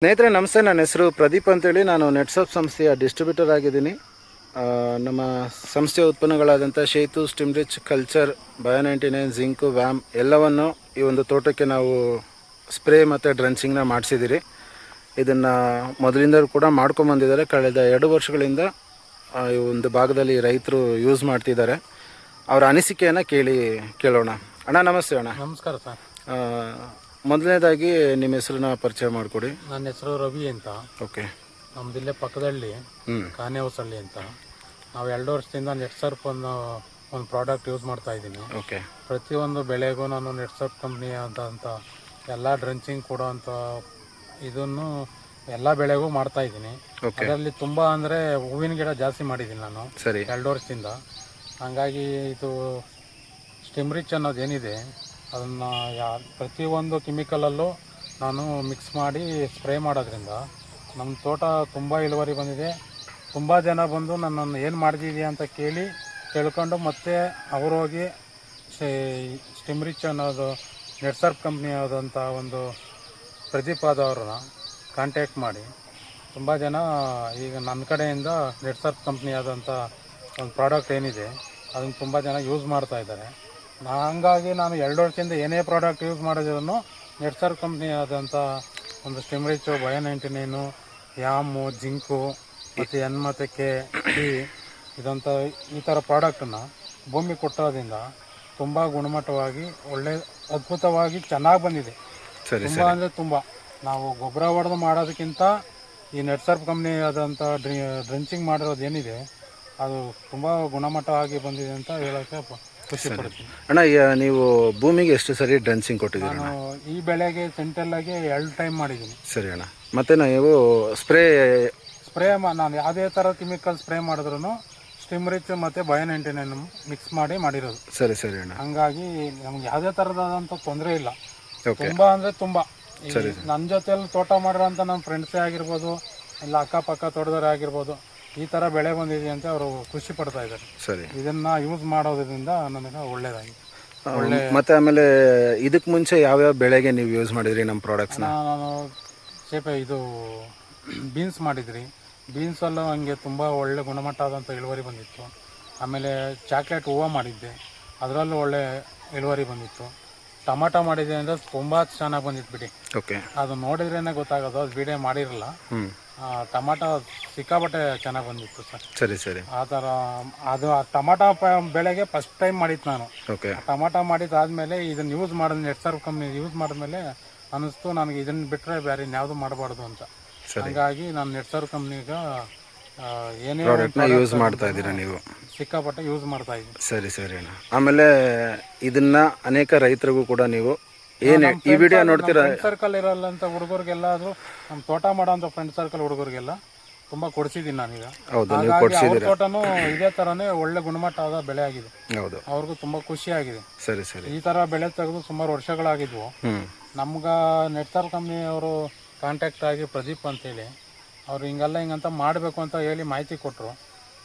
ಸ್ನೇಹಿತರೆ ನಮಸ್ತೆ, ನನ್ನ ಹೆಸರು ಪ್ರದೀಪ್ ಅಂತೇಳಿ. ನಾನು ನೆಟ್ಸಪ್ ಸಂಸ್ಥೆಯ ಡಿಸ್ಟ್ರಿಬ್ಯೂಟರ್ ಆಗಿದ್ದೀನಿ. ನಮ್ಮ ಸಂಸ್ಥೆಯ ಉತ್ಪನ್ನಗಳಾದಂಥ ಶೇತು, ಸ್ಟಿಮ್ರಿಚ್, ಕಲ್ಚರ್, ಬಯೋ99, ಜಿಂಕು, ವ್ಯಾಮ್ ಎಲ್ಲವನ್ನು ಈ ಒಂದು ತೋಟಕ್ಕೆ ನಾವು ಸ್ಪ್ರೇ ಮತ್ತು ಡ್ರೆಂಚಿಂಗ್ನ ಮಾಡಿಸಿದ್ದೀರಿ. ಇದನ್ನು ಮೊದಲಿಂದ ಕೂಡ ಮಾಡ್ಕೊಂಬಂದಿದ್ದಾರೆ. ಕಳೆದ 2 ವರ್ಷಗಳಿಂದ ಈ ಒಂದು ಭಾಗದಲ್ಲಿ ರೈತರು ಯೂಸ್ ಮಾಡ್ತಿದ್ದಾರೆ. ಅವರ ಅನಿಸಿಕೆಯನ್ನು ಕೇಳೋಣ. ಅಣ್ಣ ನಮಸ್ತೆ. ಅಣ್ಣ ನಮಸ್ಕಾರ ಸರ್. ಮೊದಲನೇದಾಗಿ ನಿಮ್ಮ ಹೆಸರನ್ನ ಪರಿಚಯ ಮಾಡಿಕೊಡಿ. ನನ್ನ ಹೆಸರು ರವಿ ಅಂತ. ಓಕೆ. ನಮ್ಮದಿಲ್ಲೇ ಪಕ್ಕದಲ್ಲಿ ಕಾನೆಹೊಸಳ್ಳಿ ಅಂತ. ನಾವು 2 ವರ್ಷದಿಂದ ನೆಟ್ಸರ್ಪ್ ಒಂದು ಪ್ರಾಡಕ್ಟ್ ಯೂಸ್ ಮಾಡ್ತಾ ಇದ್ದೀನಿ. ಓಕೆ. ಪ್ರತಿಯೊಂದು ಬೆಳೆಗೂ ನಾನು ನೆಟ್ಸರ್ಪ್ ಕಂಪ್ನಿ ಅಂತ ಎಲ್ಲ ಡ್ರೆಂಚಿಂಗ್ ಕೊಡೋವಂಥ ಇದನ್ನು ಎಲ್ಲ ಬೆಳೆಗೂ ಮಾಡ್ತಾ ಇದ್ದೀನಿ. ಅದರಲ್ಲಿ ತುಂಬ ಅಂದರೆ ಹೂವಿನ ಗಿಡ ಜಾಸ್ತಿ ಮಾಡಿದ್ದೀನಿ ನಾನು. ಸರಿ. 2 ವರ್ಷದಿಂದ. ಹಾಗಾಗಿ ಇದು ಸ್ಟಿಮ್ರಿಚ್ ಅನ್ನೋದೇನಿದೆ ಅದನ್ನು ಪ್ರತಿಯೊಂದು ಕೆಮಿಕಲಲ್ಲೂ ನಾನು ಮಿಕ್ಸ್ ಮಾಡಿ ಸ್ಪ್ರೇ ಮಾಡೋದ್ರಿಂದ ನಮ್ಮ ತೋಟ ತುಂಬ ಇಳುವರಿ ಬಂದಿದೆ. ತುಂಬ ಜನ ಬಂದು ನನ್ನನ್ನು ಏನು ಮಾಡಿದ್ದೀವಿ ಅಂತ ಕೇಳ್ಕೊಂಡು ಮತ್ತೆ ಅವರು ಹೋಗಿ ಸ್ಟಿಮ್ರಿಚ್ ಅನ್ನೋದು ನೆಟ್ಸರ್ಪ್ ಕಂಪ್ನಿ ಆದಂಥ ಒಂದು ಪ್ರದೀಪ್ ಆದವ್ರನ್ನ ಕಾಂಟ್ಯಾಕ್ಟ್ ಮಾಡಿ ತುಂಬ ಜನ ಈಗ ನನ್ನ ಕಡೆಯಿಂದ ನೆಟ್ಸರ್ಪ್ ಕಂಪ್ನಿ ಆದಂಥ ಒಂದು ಪ್ರಾಡಕ್ಟ್ ಏನಿದೆ ಅದನ್ನು ತುಂಬ ಜನ ಯೂಸ್ ಮಾಡ್ತಾ ಇದ್ದಾರೆ. ಹಂಗಾಗಿ ನಾನು 2 ವರ್ಷದಿಂದ ಏನೇ ಪ್ರಾಡಕ್ಟ್ ಯೂಸ್ ಮಾಡೋದನ್ನು ನೆಟ್ಸರ್ಪ್ ಕಂಪ್ನಿ ಆದಂಥ ಒಂದು ಸ್ಟಿಮ್ರಿಚು, ಬಯೋ99, ಯಾಮು, ಜಿಂಕು ಮತ್ತು ಎನ್ ಮತ್ತು ಕೆ ಇದಂಥ ಈ ಥರ ಪ್ರಾಡಕ್ಟನ್ನು ಭೂಮಿ ಕೊಟ್ಟೋದ್ರಿಂದ ತುಂಬ ಗುಣಮಟ್ಟವಾಗಿ ಒಳ್ಳೆ ಅದ್ಭುತವಾಗಿ ಚೆನ್ನಾಗಿ ಬಂದಿದೆ. ತುಂಬ ಅಂದರೆ ತುಂಬ. ನಾವು ಗೊಬ್ಬರ ಹೊಡೆದು ಮಾಡೋದಕ್ಕಿಂತ ಈ ನೆಟ್ಸರ್ಪ್ ಕಂಪ್ನಿ ಆದಂಥ ಡ್ರೆಂಚಿಂಗ್ ಮಾಡಿರೋದು ಏನಿದೆ ಅದು ತುಂಬ ಗುಣಮಟ್ಟವಾಗಿ ಬಂದಿದೆ ಅಂತ ಹೇಳೋಕ್ಕೆ ಖುಷಿ ಪಡ್ತೀನಿ. ಅಣ್ಣ, ನೀವು ಭೂಮಿಗೆ ಎಷ್ಟು ಸರಿ ಡ್ರೆಂಚಿಂಗ್ ಕೊಟ್ಟಿದ್ದೀರಿ? ನಾನು ಈ ಬೆಳೆಗೆ ಸೆಂಟ್ರಲ್ಲಾಗಿ 2 ಟೈಮ್ ಮಾಡಿದ್ದೀನಿ. ಸರಿ ಅಣ್ಣ. ಮತ್ತೆ ನೀವು ಸ್ಪ್ರೇ ನಾನು ಯಾವುದೇ ಥರ ಕೆಮಿಕಲ್ ಸ್ಪ್ರೇ ಮಾಡಿದ್ರು ಸ್ಟಿಮ್ರಿಚ್ ಮತ್ತು ಬಯೋ99 ಮಿಕ್ಸ್ ಮಾಡಿರೋದು. ಸರಿ ಸರಿ ಅಣ್ಣ. ಹಂಗಾಗಿ ನಮ್ಗೆ ಯಾವುದೇ ಥರದಾದಂಥ ತೊಂದರೆ ಇಲ್ಲ. ತುಂಬ ಅಂದರೆ ತುಂಬ. ನನ್ನ ಜೊತೆಯಲ್ಲಿ ತೋಟ ಮಾಡಿರೋಂಥ ನಮ್ಮ ಫ್ರೆಂಡ್ಸೇ ಆಗಿರ್ಬೋದು, ಇಲ್ಲ ಅಕ್ಕಪಕ್ಕ ತೋಟದವರೇ ಆಗಿರ್ಬೋದು, ಈ ಥರ ಬೆಳೆ ಬಂದಿದೆ ಅಂತ ಅವರು ಖುಷಿ ಪಡ್ತಾ ಇದ್ದಾರೆ. ಸರಿ. ಇದನ್ನು ಯೂಸ್ ಮಾಡೋದ್ರಿಂದ ನನಗೆ ಒಳ್ಳೇದಾಗಿದೆ. ಮತ್ತೆ ಆಮೇಲೆ ಇದಕ್ಕೆ ಮುಂಚೆ ಯಾವ್ಯಾವ ಬೆಳೆಗೆ ನೀವು ಯೂಸ್ ಮಾಡಿದ್ರಿ ನಮ್ಮ ಪ್ರಾಡಕ್ಟ್ಸ್ನ? ನಾನು ಇದು ಬೀನ್ಸ್ ಮಾಡಿದ್ರಿ. ಬೀನ್ಸಲ್ಲೂ ಹಂಗೆ ತುಂಬ ಒಳ್ಳೆ ಗುಣಮಟ್ಟ ಆದಂಥ ಇಳುವರಿ ಬಂದಿತ್ತು. ಆಮೇಲೆ ಚಾಕ್ಲೇಟ್ ಹೂವು ಮಾಡಿದ್ದೆ, ಅದರಲ್ಲೂ ಒಳ್ಳೆ ಇಳುವರಿ ಬಂದಿತ್ತು. ಟೊಮಾಟೊ ಮಾಡಿದೆ ಅಂದರೆ ತುಂಬ ಚೆನ್ನಾಗಿ ಬಂದಿತ್ತು ಬಿಡಿ. ಓಕೆ. ಅದು ನೋಡಿದ್ರೇ ಗೊತ್ತಾಗೋದು, ಅದು ವಿಡಿಯೋ ಮಾಡಿರಲ್ಲ. ಟೊಮಾಟೊ ಸಿಕ್ಕಾಪಟ್ಟೆ ಚೆನ್ನಾಗಿ ಬಂದಿತ್ತು ಸರ್. ಸರಿ ಸರಿ. ಆ ಥರ ಅದು ಟೊಮಾಟೊ ಬೆಳೆಗೆ ಫಸ್ಟ್ ಟೈಮ್ ಮಾಡಿತ್ತು ನಾನು. ಓಕೆ. ಟೊಮಾಟೊ ಮಾಡಿದ್ದಾದಮೇಲೆ ಇದನ್ನು ಯೂಸ್ ಮಾಡಿದ ನೆಟ್ಸರ್ಪ್ ಕಂಪ್ನಿ ಯೂಸ್ ಮಾಡಿದ್ಮೇಲೆ ಅನ್ನಿಸ್ತು ನನಗೆ ಇದನ್ನು ಬಿಟ್ಟರೆ ಬೇರೆ ಇನ್ಯಾವುದು ಮಾಡಬಾರ್ದು ಅಂತ. ಹಾಗಾಗಿ ನಾನು ನೆಟ್ಸರ್ಪ್ ಕಂಪ್ನಿಗೆ ಏನೇ ಯೂಸ್ ಮಾಡ್ತಾ ಇದ್ದೀರಾ ನೀವು? ಸಿಕ್ಕಾಪಟ್ಟೆ ಯೂಸ್ ಮಾಡ್ತಾ ಇದ್ದೀನಿ. ಸರಿ ಸರಿ ಅಣ್ಣ. ಆಮೇಲೆ ಇದನ್ನ ಅನೇಕ ರೈತರಿಗೂ ಕೂಡ ನೀವು ಈ ವಿಡಿಯೋ ನೋಡ್ತೀರಾ, ಫ್ರೆಂಡ್ ಸರ್ಕಲ್ ಇರಲ್ಲಂತ ಹುಡುಗರಿಗೆಲ್ಲ, ಅದು ನಮ್ಮ ತೋಟ ಮಾಡೋಂಥ ಫ್ರೆಂಡ್ ಸರ್ಕಲ್ ಹುಡುಗರಿಗೆಲ್ಲ ತುಂಬ ಕೊಡಿಸಿದ್ದೀನಿ ನಾನೀಗ. ಅವ್ರ ತೋಟನೂ ಇದೇ ಥರನೇ ಒಳ್ಳೆ ಗುಣಮಟ್ಟದ ಬೆಳೆ ಆಗಿದೆ. ಹೌದು. ಅವ್ರಿಗೂ ತುಂಬ ಖುಷಿ ಆಗಿದೆ. ಸರಿ ಸರಿ. ಈ ಥರ ಬೆಳೆ ತೆಗೆದು ಸುಮಾರು ವರ್ಷಗಳಾಗಿದ್ವು. ನಮ್ಗೆ ನೆಟ್ಸರ್ಪ್ ಕಂಪ್ನಿ ಅವರು ಕಾಂಟ್ಯಾಕ್ಟ್ ಆಗಿ ಪ್ರದೀಪ್ ಅಂತೇಳಿ ಅವರು ಹಿಂಗಂತ ಮಾಡಬೇಕು ಅಂತ ಹೇಳಿ ಮಾಹಿತಿ ಕೊಟ್ಟರು.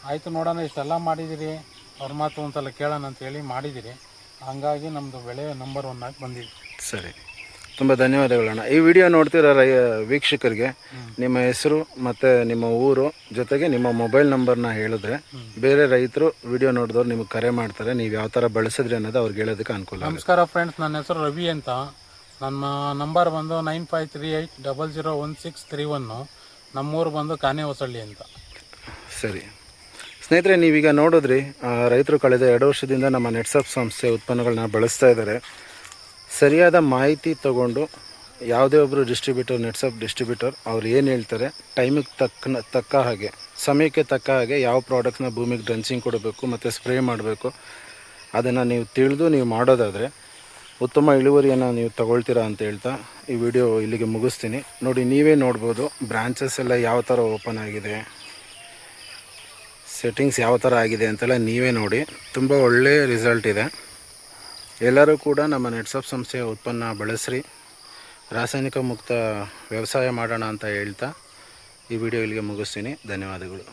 ಆಯಿತು ನೋಡೋಣ, ಇಷ್ಟೆಲ್ಲ ಮಾಡಿದ್ದೀರಿ, ಅವ್ರ ಮಾತು ಒಂದ್ಸಲ ಕೇಳೋಣ ಅಂತೇಳಿ ಮಾಡಿದ್ದೀರಿ. ಹಾಗಾಗಿ ನಮ್ಮದು ಬೆಳೆ ನಂಬರ್ 1 ಆಗಿ ಬಂದಿದೆ. ಸರಿ, ತುಂಬ ಧನ್ಯವಾದಗಳಣ್ಣ. ಈ ವಿಡಿಯೋ ನೋಡ್ತಿರೋ ವೀಕ್ಷಕರಿಗೆ ನಿಮ್ಮ ಹೆಸರು ಮತ್ತು ನಿಮ್ಮ ಊರು ಜೊತೆಗೆ ನಿಮ್ಮ ಮೊಬೈಲ್ ನಂಬರ್ನ ಹೇಳಿದ್ರೆ ಬೇರೆ ರೈತರು ವಿಡಿಯೋ ನೋಡಿದವ್ರು ನಿಮಗೆ ಕರೆ ಮಾಡ್ತಾರೆ. ನೀವು ಯಾವ ಥರ ಬಳಸಿದ್ರಿ ಅನ್ನೋದು ಅವ್ರಿಗೆ ಹೇಳೋದಕ್ಕೆ ಅನುಕೂಲ. ನಮಸ್ಕಾರ ಫ್ರೆಂಡ್ಸ್, ನನ್ನ ಹೆಸರು ರವಿ ಅಂತ. ನಮ್ಮ ನಂಬರ್ ಬಂದು 9538001631. ನಮ್ಮೂರು ಬಂದು ಕಾನೆಹೊಸಳ್ಳಿ ಅಂತ. ಸರಿ ಸ್ನೇಹಿತರೆ, ನೀವೀಗ ನೋಡಿದ್ರಿ ರೈತರು ಕಳೆದ 2 ವರ್ಷದಿಂದ ನಮ್ಮ ನೆಟ್ಸಪ್ ಸಂಸ್ಥೆ ಉತ್ಪನ್ನಗಳನ್ನ ಬಳಸ್ತಾ ಇದ್ದಾರೆ. ಸರಿಯಾದ ಮಾಹಿತಿ ತಗೊಂಡು ಯಾವುದೇ ಒಬ್ಬರು ನೆಟ್ಸಪ್ ಡಿಸ್ಟ್ರಿಬ್ಯೂಟರ್ ಅವ್ರು ಏನು ಹೇಳ್ತಾರೆ, ಟೈಮಿಗೆ ತಕ್ಕ ಹಾಗೆ, ಸಮಯಕ್ಕೆ ತಕ್ಕ ಹಾಗೆ ಯಾವ ಪ್ರಾಡಕ್ಟ್ನ ಭೂಮಿಗೆ ಡ್ರೆಂಚಿಂಗ್ ಕೊಡಬೇಕು ಮತ್ತು ಸ್ಪ್ರೇ ಮಾಡಬೇಕು ಅದನ್ನು ನೀವು ತಿಳಿದು ನೀವು ಮಾಡೋದಾದರೆ ಉತ್ತಮ ಇಳುವರಿಯನ್ನು ನೀವು ತಗೊಳ್ತೀರಾ ಅಂತ ಹೇಳ್ತಾ ಈ ವಿಡಿಯೋ ಇಲ್ಲಿಗೆ ಮುಗಿಸ್ತೀನಿ. ನೋಡಿ, ನೀವೇ ನೋಡ್ಬೋದು ಬ್ರಾಂಚಸ್ ಎಲ್ಲ ಯಾವ ಥರ ಓಪನ್ ಆಗಿದೆ, ಸೆಟ್ಟಿಂಗ್ಸ್ ಯಾವ ಥರ ಆಗಿದೆ ಅಂತೆಲ್ಲ ನೀವೇ ನೋಡಿ. ತುಂಬ ಒಳ್ಳೆಯ ರಿಸಲ್ಟ್ ಇದೆ. ಎಲ್ಲರೂ ಕೂಡ ನಮ್ಮ ನೆಟ್ಸಪ್ ಸಂಸ್ಥೆಯ ಉತ್ಪನ್ನ ಬಳಸ್ರಿ, ರಾಸಾಯನಿಕ ಮುಕ್ತ ವ್ಯವಸಾಯ ಮಾಡೋಣ ಅಂತ ಹೇಳ್ತಾ ಈ ವಿಡಿಯೋ ಇಲ್ಲಿಗೆ ಮುಗಿಸ್ತೀನಿ. ಧನ್ಯವಾದಗಳು.